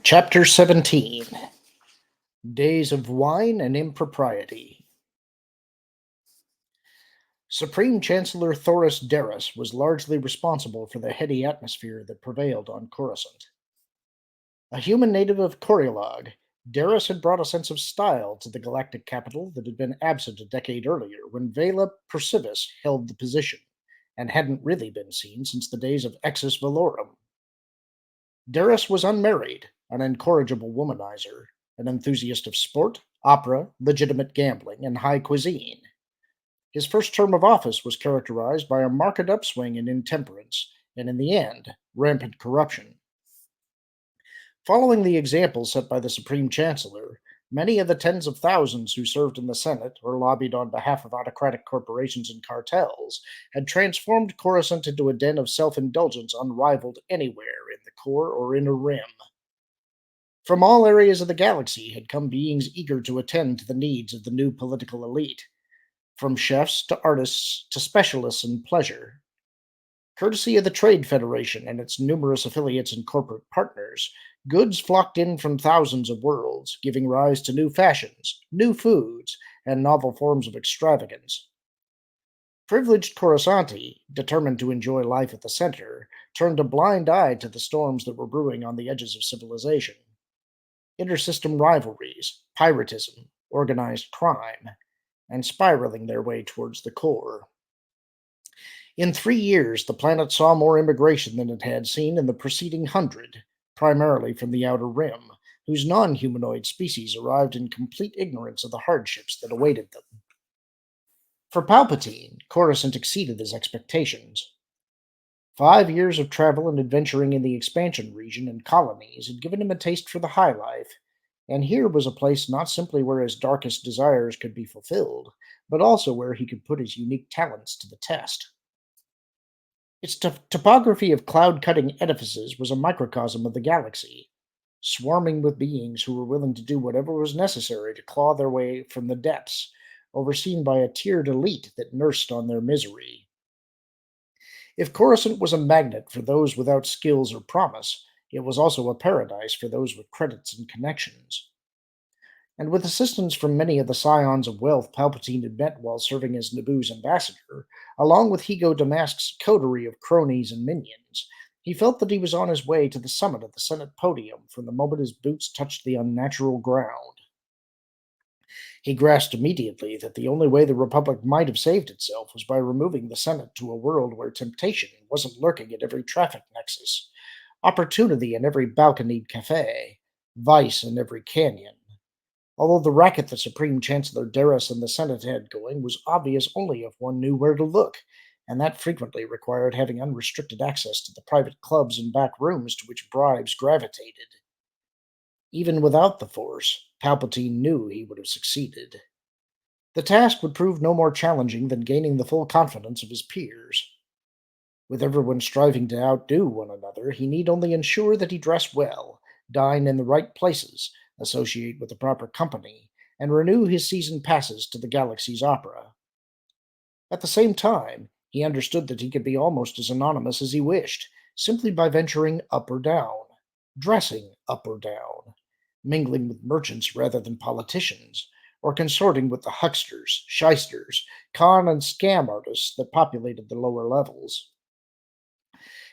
Chapter 17. Days of Wine and Impropriety. Supreme Chancellor Thoris Darus was largely responsible for the heady atmosphere that prevailed on Coruscant. A human native of Coriolog, Darus had brought a sense of style to the galactic capital that had been absent a decade earlier when Vela Percivis held the position, and hadn't really been seen since the days of Exus Valorum. Darus was unmarried, an incorrigible womanizer, an enthusiast of sport, opera, legitimate gambling, and high cuisine. His first term of office was characterized by a marked upswing in intemperance, and in the end, rampant corruption. Following the example set by the Supreme Chancellor, many of the tens of thousands who served in the Senate or lobbied on behalf of autocratic corporations and cartels had transformed Coruscant into a den of self indulgence unrivaled anywhere in the core or inner rim. From all areas of the galaxy had come beings eager to attend to the needs of the new political elite, from chefs to artists to specialists in pleasure. Courtesy of the Trade Federation and its numerous affiliates and corporate partners, goods flocked in from thousands of worlds, giving rise to new fashions, new foods, and novel forms of extravagance. Privileged Coruscanti, determined to enjoy life at the center, turned a blind eye to the storms that were brewing on the edges of civilization. Intersystem rivalries, piratism, organized crime, and spiraling their way towards the core. In 3 years, the planet saw more immigration than it had seen in the preceding 100, primarily from the Outer Rim, whose non humanoid species arrived in complete ignorance of the hardships that awaited them. For Palpatine, Coruscant exceeded his expectations. 5 years of travel and adventuring in the expansion region and colonies had given him a taste for the high life, and here was a place not simply where his darkest desires could be fulfilled, but also where he could put his unique talents to the test. Its topography of cloud cutting edifices was a microcosm of the galaxy, swarming with beings who were willing to do whatever was necessary to claw their way from the depths, overseen by a tiered elite that nursed on their misery. If Coruscant was a magnet for those without skills or promise, it was also a paradise for those with credits and connections. And with assistance from many of the scions of wealth Palpatine had met while serving as Naboo's ambassador, along with Higo Damask's coterie of cronies and minions, he felt that he was on his way to the summit of the Senate podium from the moment his boots touched the unnatural ground. He grasped immediately that the only way the Republic might have saved itself was by removing the Senate to a world where temptation wasn't lurking at every traffic nexus, opportunity in every balconied cafe, vice in every canyon. Although the racket that Supreme Chancellor Darus and the Senate had going was obvious only if one knew where to look, and that frequently required having unrestricted access to the private clubs and back rooms to which bribes gravitated. Even without the Force, Palpatine knew he would have succeeded. The task would prove no more challenging than gaining the full confidence of his peers. With everyone striving to outdo one another, he need only ensure that he dress well, dine in the right places, associate with the proper company, and renew his season passes to the galaxy's opera. At the same time, he understood that he could be almost as anonymous as he wished, simply by venturing up or down, dressing up or down, mingling with merchants rather than politicians, or consorting with the hucksters, shysters, con and scam artists that populated the lower levels.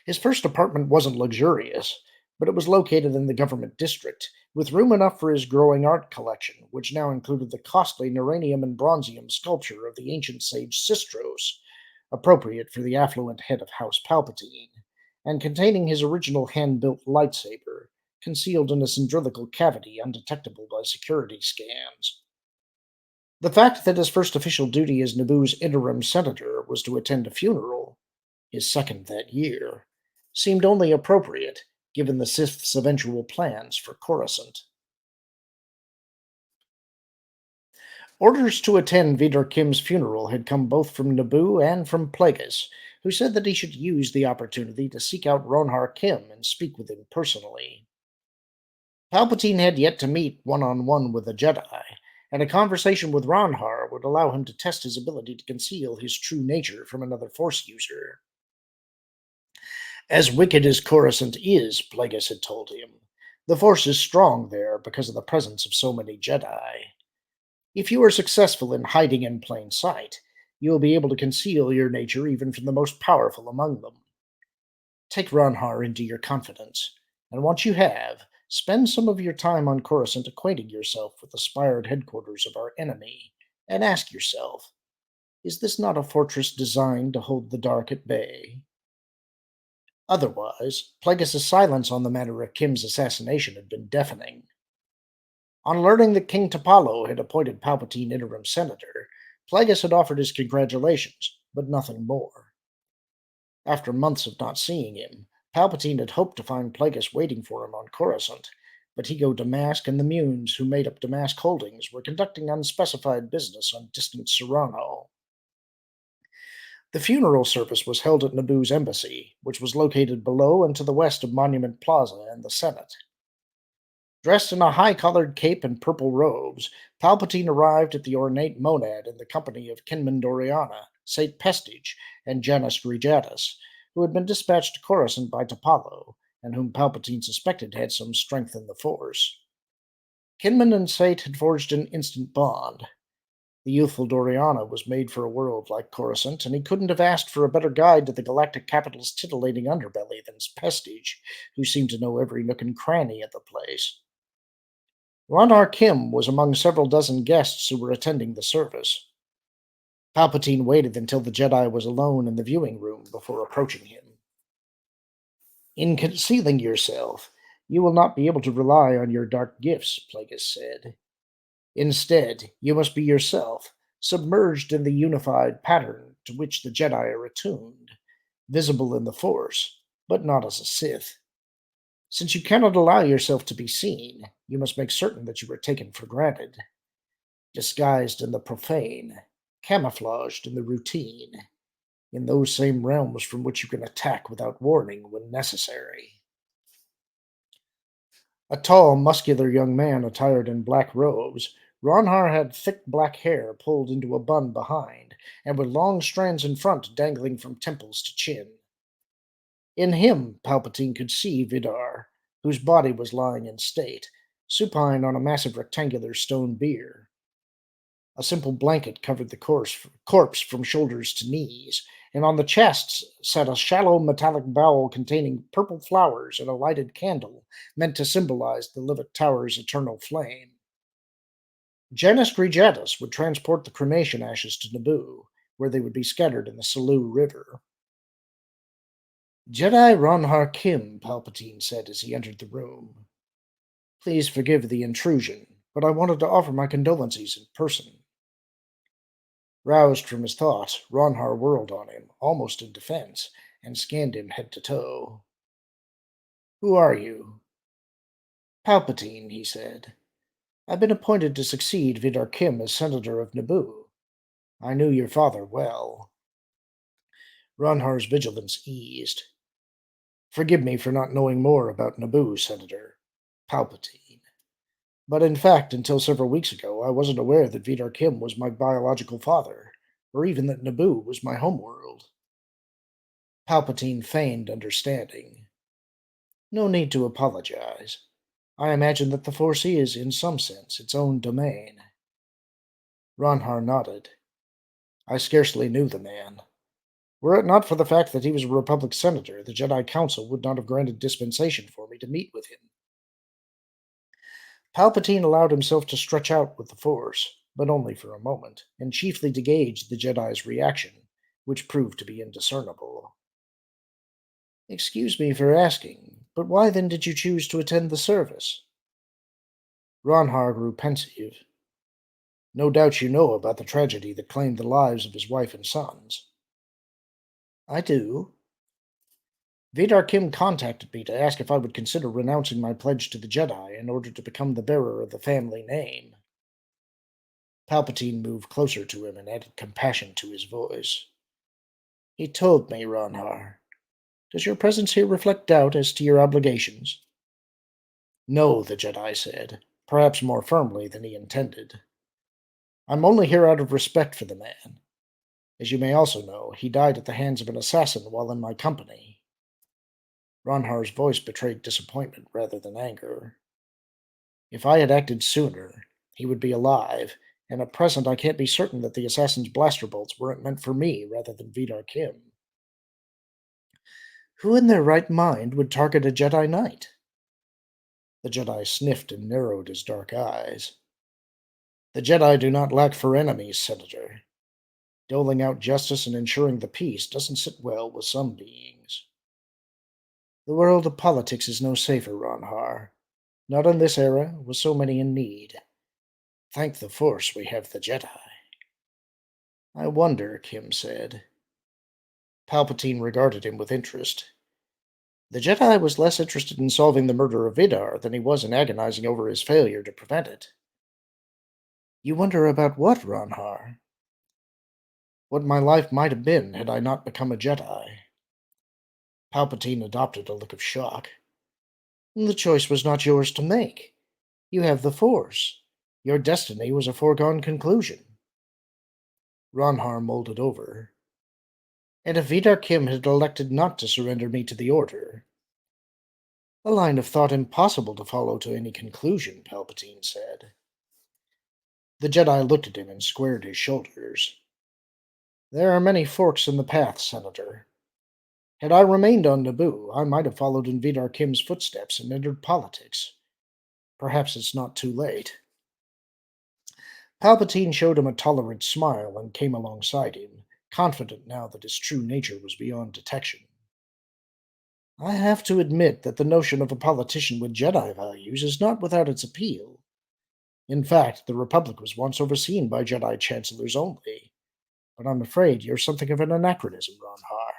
His first apartment wasn't luxurious, but it was located in the government district, with room enough for his growing art collection, which now included the costly Neuranium and Bronzium sculpture of the ancient sage Sistros, appropriate for the affluent head of House Palpatine, and containing his original hand-built lightsaber, concealed in a cylindrical cavity undetectable by security scans. The fact that his first official duty as Naboo's interim senator was to attend a funeral, his second that year, seemed only appropriate, given the Sith's eventual plans for Coruscant. Orders to attend Vidar Kim's funeral had come both from Naboo and from Plagueis, who said that he should use the opportunity to seek out Ronhar Kim and speak with him personally. Palpatine had yet to meet one-on-one with a Jedi, and a conversation with Ronhar would allow him to test his ability to conceal his true nature from another Force user. As wicked as Coruscant is, Plagueis had told him, The Force is strong there because of the presence of so many Jedi. If you are successful in hiding in plain sight, you will be able to conceal your nature even from the most powerful among them. Take Ronhar into your confidence, and once you have, spend some of your time on Coruscant acquainting yourself with the spired headquarters of our enemy, and ask yourself, is this not a fortress designed to hold the dark at bay? Otherwise, Plagueis' silence on the matter of Kim's assassination had been deafening. On learning that King Tapalo had appointed Palpatine interim senator, Plagueis had offered his congratulations, but nothing more. After months of not seeing him, Palpatine had hoped to find Plagueis waiting for him on Coruscant, but Ego Damask and the Munes who made up Damask Holdings were conducting unspecified business on distant Serrano. The funeral service was held at Naboo's embassy, which was located below and to the west of Monument Plaza and the Senate. Dressed in a high-collared cape and purple robes, Palpatine arrived at the ornate monad in the company of Kinman Doriana, Saint Pestige, and Janus Grijatus, who had been dispatched to Coruscant by Tapalo, and whom Palpatine suspected had some strength in the Force. Kinman and Sate had forged an instant bond. The youthful Doriana was made for a world like Coruscant, and he couldn't have asked for a better guide to the galactic capital's titillating underbelly than Pestige, who seemed to know every nook and cranny at the place. Ronhar Kim was among several dozen guests who were attending the service. Palpatine waited until the Jedi was alone in the viewing room before approaching him. In concealing yourself, you will not be able to rely on your dark gifts, Plagueis said. Instead, you must be yourself, submerged in the unified pattern to which the Jedi are attuned, visible in the Force, but not as a Sith. Since you cannot allow yourself to be seen, you must make certain that you are taken for granted, disguised in the profane, camouflaged in the routine, in those same realms from which you can attack without warning when necessary. A tall, muscular young man attired in black robes, Ronhar had thick black hair pulled into a bun behind, and with long strands in front dangling from temples to chin. In him, Palpatine could see Vidar, whose body was lying in state, supine on a massive rectangular stone bier. A simple blanket covered the corpse from shoulders to knees, and on the chest sat a shallow metallic bowl containing purple flowers and a lighted candle, meant to symbolize the Livet Tower's eternal flame. Janus Grijatus would transport the cremation ashes to Naboo, where they would be scattered in the Salu River. Jedi Ronhar Kim, Palpatine said as he entered the room. Please forgive the intrusion, but I wanted to offer my condolences in person. Roused from his thoughts, Ronhar whirled on him, almost in defense, and scanned him head to toe. Who are you? Palpatine, he said. I've been appointed to succeed Vidar Kim as Senator of Naboo. I knew your father well. Ronhar's vigilance eased. Forgive me for not knowing more about Naboo, Senator. Palpatine. But in fact, until several weeks ago, I wasn't aware that Vidar Kim was my biological father, or even that Naboo was my homeworld. Palpatine feigned understanding. No need to apologize. I imagine that the Force is, in some sense, its own domain. Ronhar nodded. I scarcely knew the man. Were it not for the fact that he was a Republic senator, the Jedi Council would not have granted dispensation for me to meet with him. Palpatine allowed himself to stretch out with the Force, but only for a moment, and chiefly to gauge the Jedi's reaction, which proved to be indiscernible. Excuse me for asking, but why then did you choose to attend the service? Ronhar grew pensive. No doubt you know about the tragedy that claimed the lives of his wife and sons. I do. Vidar Kim contacted me to ask if I would consider renouncing my pledge to the Jedi in order to become the bearer of the family name. Palpatine moved closer to him and added compassion to his voice. He told me, Ronhar. Does your presence here reflect doubt as to your obligations? No, the Jedi said, perhaps more firmly than he intended. I'm only here out of respect for the man. As you may also know, he died at the hands of an assassin while in my company. Ronhar's voice betrayed disappointment rather than anger. If I had acted sooner, he would be alive, and at present I can't be certain that the assassin's blaster bolts weren't meant for me rather than Vidar Kim. Who in their right mind would target a Jedi Knight? The Jedi sniffed and narrowed his dark eyes. The Jedi do not lack for enemies, Senator. Doling out justice and ensuring the peace doesn't sit well with some beings. The world of politics is no safer, Ronhar. Not in this era, with so many in need. Thank the Force we have the Jedi. I wonder, Kim said. Palpatine regarded him with interest. The Jedi was less interested in solving the murder of Vidar than he was in agonizing over his failure to prevent it. You wonder about what, Ronhar? What my life might have been had I not become a Jedi. Palpatine adopted a look of shock. The choice was not yours to make. You have the Force. Your destiny was a foregone conclusion. Ronhar mulled it over. And if Vidar Kim had elected not to surrender me to the Order, a line of thought impossible to follow to any conclusion, Palpatine said. The Jedi looked at him and squared his shoulders. There are many forks in the path, Senator. Had I remained on Naboo, I might have followed in Vidar Kim's footsteps and entered politics. Perhaps it's not too late. Palpatine showed him a tolerant smile and came alongside him, confident now that his true nature was beyond detection. I have to admit that the notion of a politician with Jedi values is not without its appeal. In fact, the Republic was once overseen by Jedi chancellors only. But I'm afraid you're something of an anachronism, Ronhar.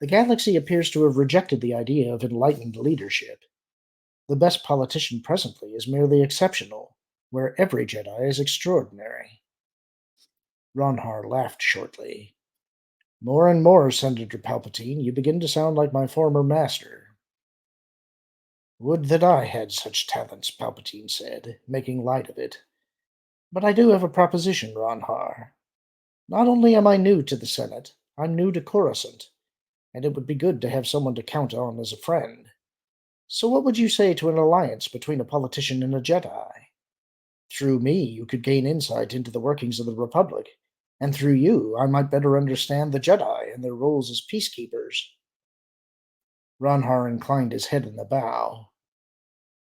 The galaxy appears to have rejected the idea of enlightened leadership. The best politician presently is merely exceptional, where every Jedi is extraordinary. Ronhar laughed shortly. More and more, Senator Palpatine, you begin to sound like my former master. Would that I had such talents, Palpatine said, making light of it. But I do have a proposition, Ronhar. Not only am I new to the Senate, I'm new to Coruscant, and it would be good to have someone to count on as a friend. So what would you say to an alliance between a politician and a Jedi? Through me, you could gain insight into the workings of the Republic, and through you, I might better understand the Jedi and their roles as peacekeepers. Ronhar inclined his head in the bow.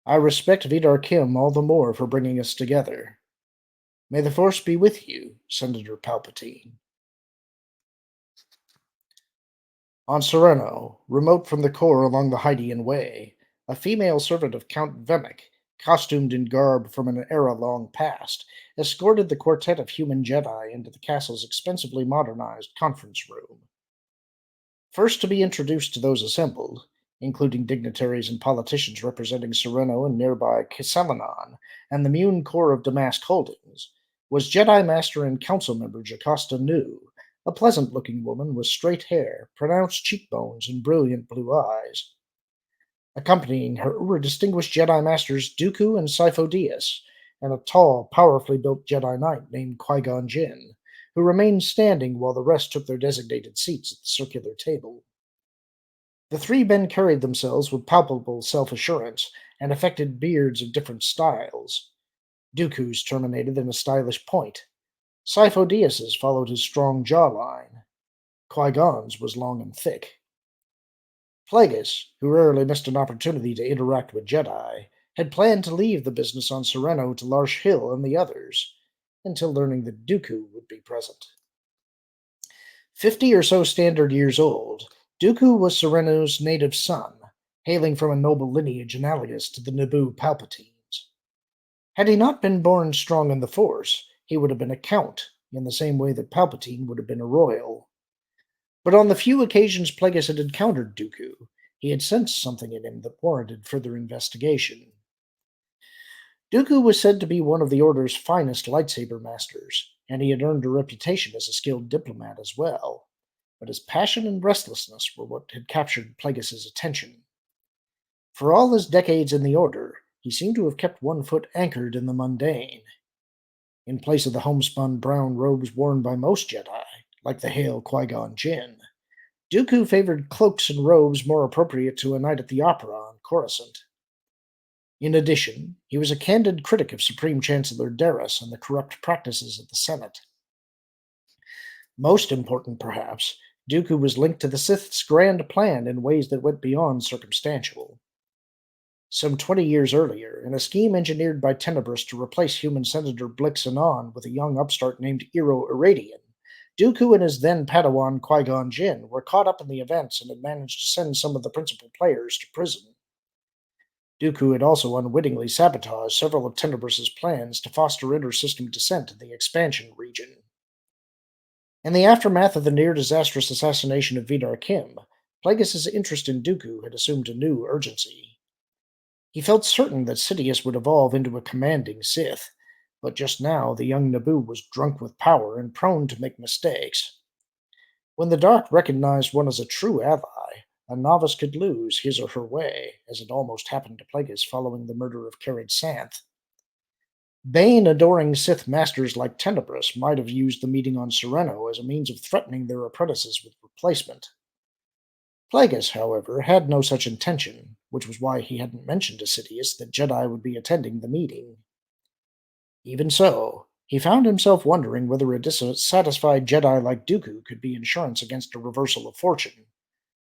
I respect Vidar Kim all the more for bringing us together. May the Force be with you, Senator Palpatine. On Sereno, remote from the core along the Hydean Way, a female servant of Count Vemic, costumed in garb from an era long past, escorted the quartet of human Jedi into the castle's expensively modernized conference room. First to be introduced to those assembled, including dignitaries and politicians representing Sereno and nearby Keselanon and the Mune Corps of Damask Holdings, was Jedi Master and Council member Jocasta Nu, a pleasant-looking woman with straight hair, pronounced cheekbones, and brilliant blue eyes. Accompanying her were distinguished Jedi Masters Dooku and Sidious, and a tall, powerfully built Jedi Knight named Qui-Gon Jinn, who remained standing while the rest took their designated seats at the circular table. The three men carried themselves with palpable self-assurance and affected beards of different styles. Dooku's terminated in a stylish point. Sifo-Dyas's followed his strong jawline. Qui-Gon's was long and thick. Plagueis, who rarely missed an opportunity to interact with Jedi, had planned to leave the business on Sereno to Larsh Hill and the others, until learning that Dooku would be present. 50 or so standard years old, Dooku was Sereno's native son, hailing from a noble lineage analogous to the Naboo Palpatines. Had he not been born strong in the Force, he would have been a count, in the same way that Palpatine would have been a royal. But on the few occasions Plagueis had encountered Dooku, he had sensed something in him that warranted further investigation. Dooku was said to be one of the Order's finest lightsaber masters, and he had earned a reputation as a skilled diplomat as well. But his passion and restlessness were what had captured Plagueis's attention. For all his decades in the Order, he seemed to have kept one foot anchored in the mundane. In place of the homespun brown robes worn by most Jedi, like the hale Qui-Gon Jinn, Dooku favored cloaks and robes more appropriate to a night at the opera on Coruscant. In addition, he was a candid critic of Supreme Chancellor Darrus and the corrupt practices of the Senate. Most important, perhaps, Dooku was linked to the Sith's grand plan in ways that went beyond circumstantial. Some 20 years earlier, in a scheme engineered by Tenebrous to replace human Senator Blix Anon with a young upstart named Eero Irradian, Dooku and his then Padawan Qui-Gon Jinn were caught up in the events and had managed to send some of the principal players to prison. Dooku had also unwittingly sabotaged several of Tenebrous's plans to foster inter-system dissent in the expansion region. In the aftermath of the near-disastrous assassination of Ronhar Kim, Plagueis' interest in Dooku had assumed a new urgency. He felt certain that Sidious would evolve into a commanding Sith, but just now the young Naboo was drunk with power and prone to make mistakes. When the Dark recognized one as a true ally, a novice could lose his or her way, as it almost happened to Plagueis following the murder of Carried Santh. Bane-adoring Sith masters like Tenebrous might have used the meeting on Sereno as a means of threatening their apprentices with replacement. Plagueis, however, had no such intention, which was why he hadn't mentioned to Sidious that Jedi would be attending the meeting. Even so, he found himself wondering whether a dissatisfied Jedi like Dooku could be insurance against a reversal of fortune,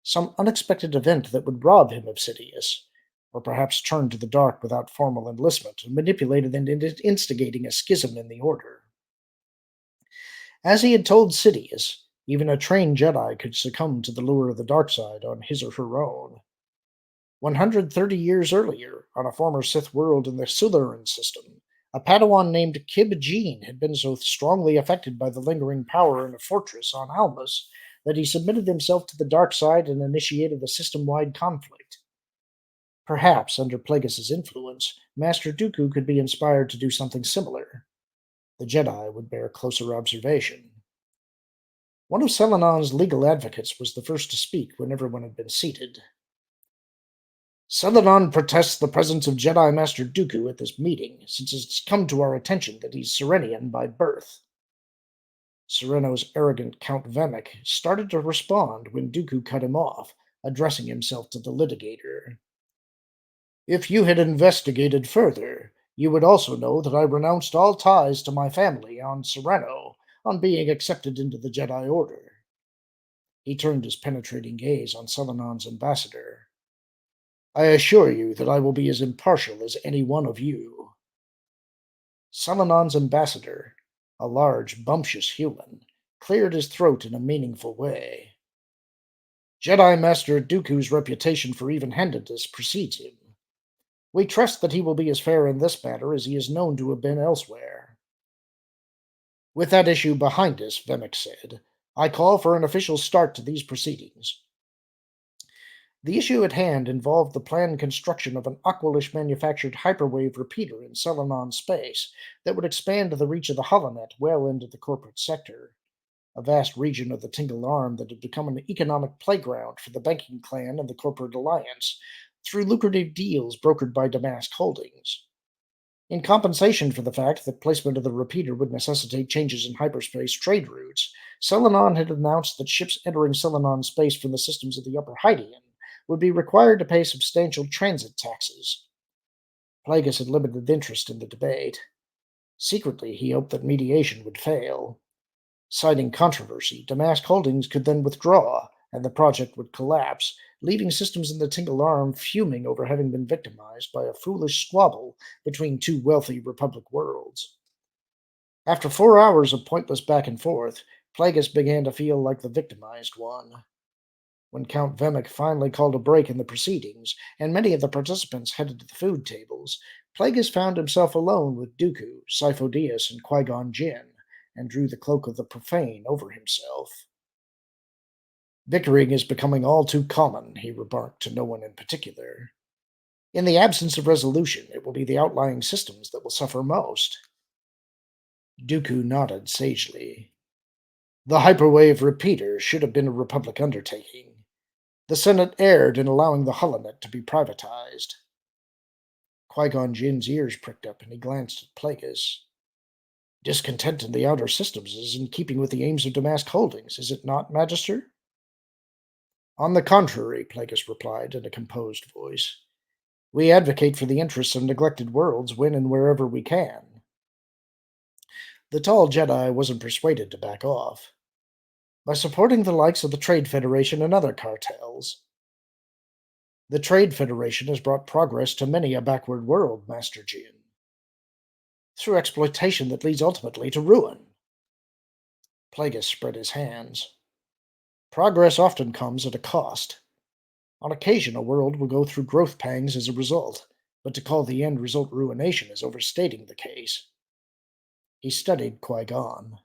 some unexpected event that would rob him of Sidious, or perhaps turn to the dark without formal enlistment and manipulated and instigating a schism in the Order. As he had told Sidious, even a trained Jedi could succumb to the lure of the dark side on his or her own. 130 years earlier, on a former Sith world in the Slytherin system, a Padawan named Kib Jeen had been so strongly affected by the lingering power in a fortress on Almus that he submitted himself to the dark side and initiated a system-wide conflict. Perhaps, under Plagueis' influence, Master Dooku could be inspired to do something similar. The Jedi would bear closer observation. One of Selenon's legal advocates was the first to speak when everyone had been seated. Selenon protests the presence of Jedi Master Dooku at this meeting, since it's come to our attention that he's Serenian by birth. Sereno's arrogant Count Vemic started to respond when Dooku cut him off, addressing himself to the litigator. If you had investigated further, you would also know that I renounced all ties to my family on Sereno on being accepted into the Jedi Order. He turned his penetrating gaze on Selenon's ambassador. I assure you that I will be as impartial as any one of you. Selenon's ambassador, a large, bumptious human, cleared his throat in a meaningful way. Jedi Master Dooku's reputation for even-handedness precedes him. We trust that he will be as fair in this matter as he is known to have been elsewhere. With that issue behind us, Vemic said, I call for an official start to these proceedings. The issue at hand involved the planned construction of an Aqualish-manufactured hyperwave repeater in Selenon space that would expand the reach of the holonet well into the corporate sector, a vast region of the Tingle Arm that had become an economic playground for the banking clan and the corporate alliance through lucrative deals brokered by Damask Holdings. In compensation for the fact that placement of the repeater would necessitate changes in hyperspace trade routes, Selenon had announced that ships entering Selenon space from the systems of the Upper Hydian would be required to pay substantial transit taxes. Plagueis had limited interest in the debate. Secretly, he hoped that mediation would fail. Citing controversy, Damask Holdings could then withdraw, and the project would collapse, leaving systems in the Tingle Arm fuming over having been victimized by a foolish squabble between two wealthy Republic worlds. After 4 hours of pointless back and forth, Plagueis began to feel like the victimized one. When Count Vemic finally called a break in the proceedings, and many of the participants headed to the food tables, Plagueis found himself alone with Dooku, Sifo-Dyas, and Qui-Gon Jinn, and drew the cloak of the profane over himself. Bickering is becoming all too common, he remarked to no one in particular. In the absence of resolution, it will be the outlying systems that will suffer most. Dooku nodded sagely. The hyperwave repeater should have been a Republic undertaking. The Senate erred in allowing the holonet to be privatized. Qui-Gon Jinn's ears pricked up, and he glanced at Plagueis. Discontent in the outer systems is in keeping with the aims of Damask Holdings, is it not, Magister? On the contrary, Plagueis replied in a composed voice, we advocate for the interests of neglected worlds when and wherever we can. The tall Jedi wasn't persuaded to back off. By supporting the likes of the Trade Federation and other cartels. The Trade Federation has brought progress to many a backward world, Master Jin, through exploitation that leads ultimately to ruin. Plagueis spread his hands. Progress often comes at a cost. On occasion, a world will go through growth pangs as a result, but to call the end result ruination is overstating the case. He studied Qui-Gon.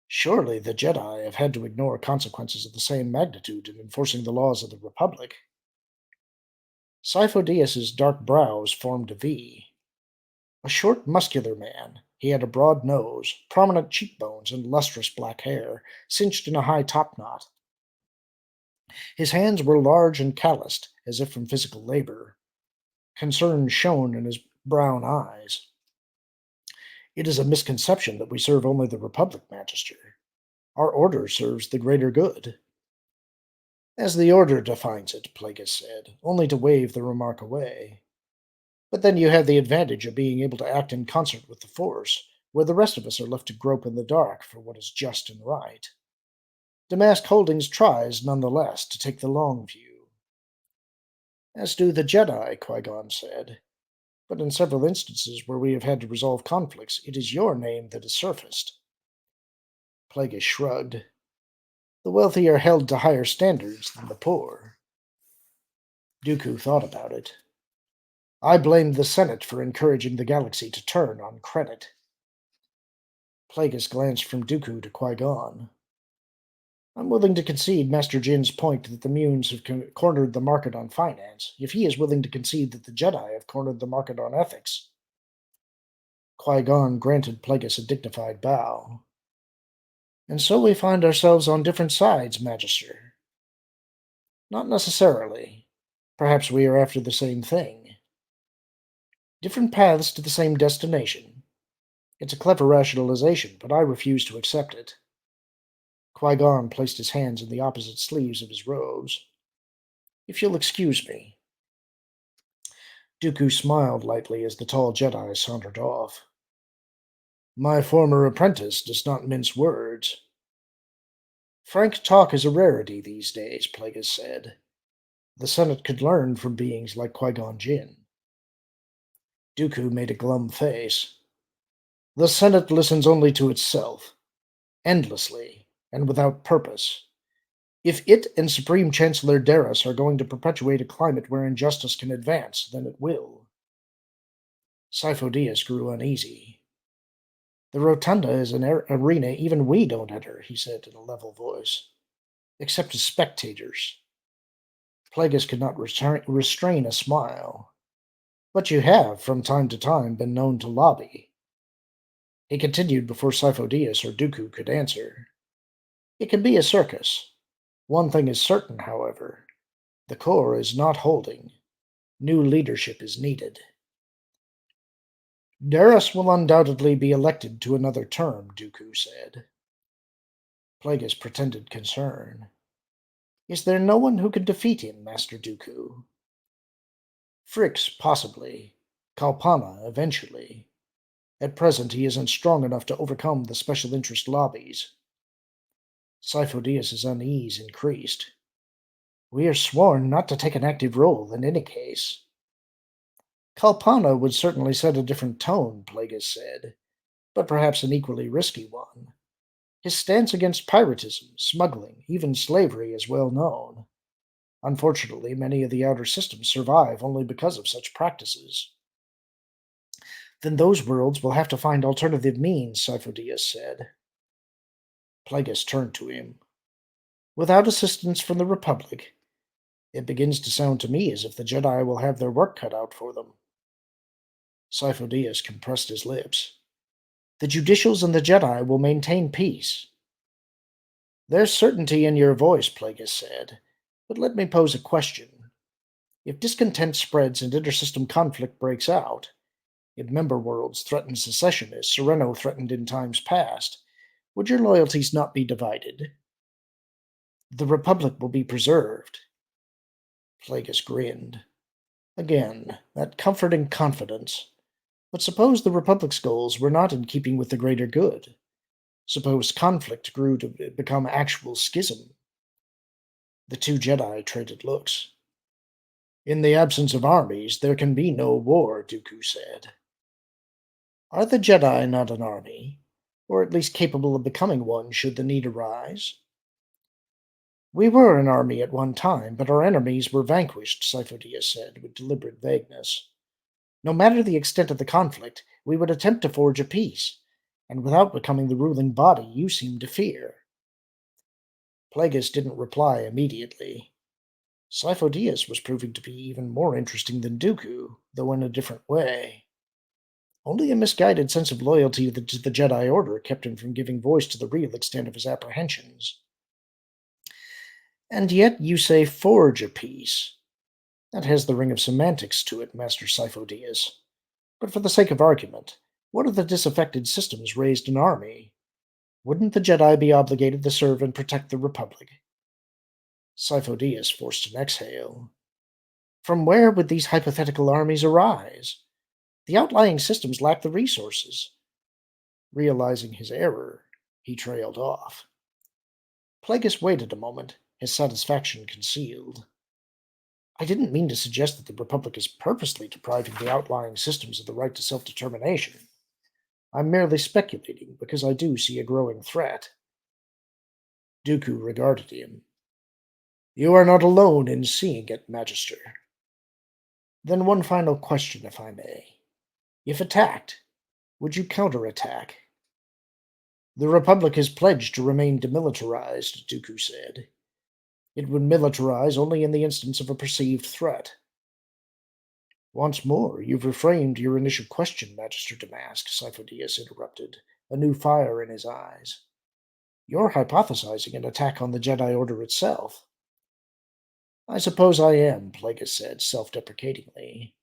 Surely the Jedi have had to ignore consequences of the same magnitude in enforcing the laws of the Republic. Sifo-Dyas's dark brows formed a V. A short, muscular man, he had a broad nose, prominent cheekbones, and lustrous black hair, cinched in a high topknot. His hands were large and calloused, as if from physical labor. Concern shone in his brown eyes. It is a misconception that we serve only the Republic, Magister. Our order serves the greater good. As the order defines it, Plagueis said, only to wave the remark away. But then you have the advantage of being able to act in concert with the Force, where the rest of us are left to grope in the dark for what is just and right. Damask Holdings tries, nonetheless, to take the long view. As do the Jedi, Qui-Gon said. But in several instances where we have had to resolve conflicts, it is your name that has surfaced. Plagueis shrugged. The wealthy are held to higher standards than the poor. Dooku thought about it. I blamed the Senate for encouraging the galaxy to turn on credit. Plagueis glanced from Dooku to Qui-Gon. I'm willing to concede Master Jin's point that the Munes have cornered the market on finance, if he is willing to concede that the Jedi have cornered the market on ethics. Qui-Gon granted Plagueis a dignified bow. And so we find ourselves on different sides, Magister. Not necessarily. Perhaps we are after the same thing. Different paths to the same destination. It's a clever rationalization, but I refuse to accept it. Qui-Gon placed his hands in the opposite sleeves of his robes. If you'll excuse me. Dooku smiled lightly as the tall Jedi sauntered off. My former apprentice does not mince words. Frank talk is a rarity these days, Plagueis said. The Senate could learn from beings like Qui-Gon Jinn. Dooku made a glum face. The Senate listens only to itself, endlessly, and without purpose. If it and Supreme Chancellor Darth are going to perpetuate a climate where injustice can advance, then it will. Sifo-Dyas grew uneasy. The rotunda is an arena even we don't enter, he said in a level voice, except as spectators. Plagueis could not restrain a smile. But you have, from time to time, been known to lobby. He continued before Sifo-Dyas or Dooku could answer. It can be a circus. One thing is certain, however. The core is not holding. New leadership is needed. Darth will undoubtedly be elected to another term, Dooku said. Plagueis pretended concern. Is there no one who could defeat him, Master Dooku? Frix, possibly. Kalpana, eventually. At present, he isn't strong enough to overcome the special interest lobbies. Sifo-Dyas's unease increased. We are sworn not to take an active role in any case. Kalpana would certainly set a different tone, Plagueis said, but perhaps an equally risky one. His stance against piratism, smuggling, even slavery is well known. Unfortunately, many of the outer systems survive only because of such practices. Then those worlds will have to find alternative means, Sifo-Dyas said. Plagueis turned to him. Without assistance from the Republic, it begins to sound to me as if the Jedi will have their work cut out for them. Sifo-Dyas compressed his lips. The Judicials and the Jedi will maintain peace. There's certainty in your voice, Plagueis said, but let me pose a question. If discontent spreads and intersystem conflict breaks out, if member worlds threaten secession as Sereno threatened in times past, would your loyalties not be divided? The Republic will be preserved. Plagueis grinned. Again, that comforting confidence. But suppose the Republic's goals were not in keeping with the greater good. Suppose conflict grew to become actual schism. The two Jedi traded looks. In the absence of armies, there can be no war, Dooku said. Are the Jedi not an army? Or at least capable of becoming one should the need arise? We were an army at one time, but our enemies were vanquished, Sidious said, with deliberate vagueness. No matter the extent of the conflict, we would attempt to forge a peace, and without becoming the ruling body you seem to fear. Plagueis didn't reply immediately. Sidious was proving to be even more interesting than Dooku, though in a different way. Only a misguided sense of loyalty to the Jedi Order kept him from giving voice to the real extent of his apprehensions. And yet you say forge a peace. That has the ring of semantics to it, Master Sidious. But for the sake of argument, what if the disaffected systems raised an army? Wouldn't the Jedi be obligated to serve and protect the Republic? Sidious forced an exhale. From where would these hypothetical armies arise? The outlying systems lack the resources. Realizing his error, he trailed off. Plagueis waited a moment, his satisfaction concealed. I didn't mean to suggest that the Republic is purposely depriving the outlying systems of the right to self-determination. I'm merely speculating, because I do see a growing threat. Dooku regarded him. You are not alone in seeing it, Magister. Then one final question, if I may. If attacked, would you counterattack? The Republic has pledged to remain demilitarized, Dooku said. It would militarize only in the instance of a perceived threat. Once more, you've reframed your initial question, Magister Damask, Sidious interrupted, a new fire in his eyes. You're hypothesizing an attack on the Jedi Order itself. I suppose I am, Plagueis said, self-deprecatingly.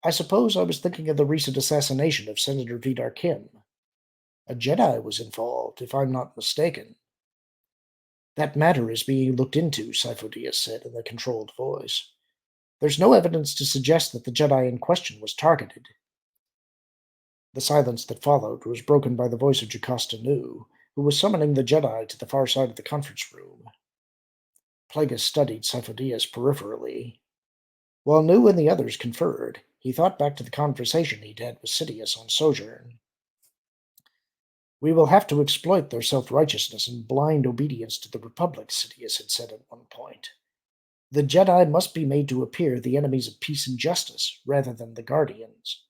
I suppose I was thinking of the recent assassination of Senator Ronhar Kim. A Jedi was involved, if I'm not mistaken. That matter is being looked into, Sidious said in a controlled voice. There's no evidence to suggest that the Jedi in question was targeted. The silence that followed was broken by the voice of Jocasta Nu, who was summoning the Jedi to the far side of the conference room. Plagueis studied Sidious peripherally. While Nu and the others conferred, he thought back to the conversation he'd had with Sidious on Sojourn. We will have to exploit their self-righteousness and blind obedience to the Republic, Sidious had said at one point. The Jedi must be made to appear the enemies of peace and justice, rather than the guardians.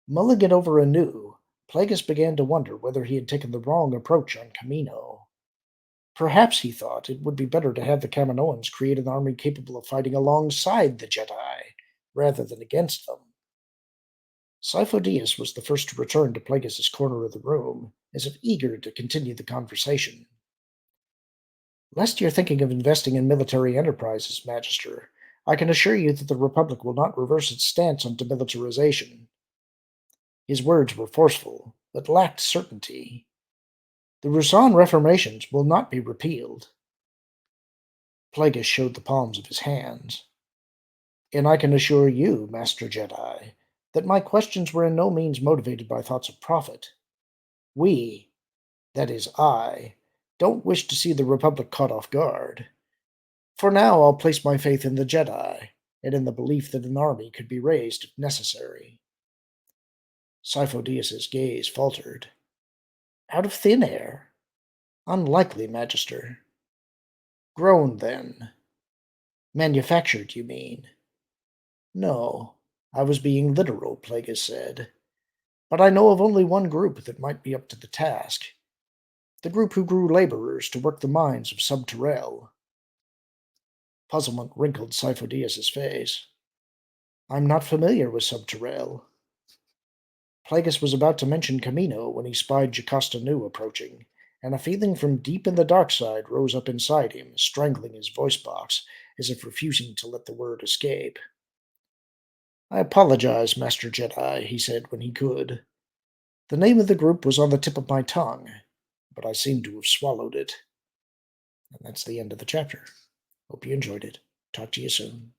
Mulling it over anew, Plagueis began to wonder whether he had taken the wrong approach on Camino. Perhaps, he thought, it would be better to have the Kaminoans create an army capable of fighting alongside the Jedi, rather than against them. Sidious was the first to return to Plagueis' corner of the room, as if eager to continue the conversation. Lest you're thinking of investing in military enterprises, Magister, I can assure you that the Republic will not reverse its stance on demilitarization. His words were forceful, but lacked certainty. The Rusan reformations will not be repealed. Plagueis showed the palms of his hands. And I can assure you, Master Jedi, that my questions were in no means motivated by thoughts of profit. We, that is I, don't wish to see the Republic caught off guard. For now, I'll place my faith in the Jedi, and in the belief that an army could be raised if necessary. Sidious' gaze faltered. Out of thin air? Unlikely, Magister. Grown, then. Manufactured, you mean? No, I was being literal, Plagueis said. But I know of only one group that might be up to the task. The group who grew laborers to work the mines of Subterrel. Puzzlement wrinkled Sidious' face. I'm not familiar with Subterrel. Plagueis was about to mention Camino when he spied Jocasta Nu approaching, and a feeling from deep in the dark side rose up inside him, strangling his voice box, as if refusing to let the word escape. I apologize, Master Jedi, he said when he could. The name of the group was on the tip of my tongue, but I seem to have swallowed it. And that's the end of the chapter. Hope you enjoyed it. Talk to you soon.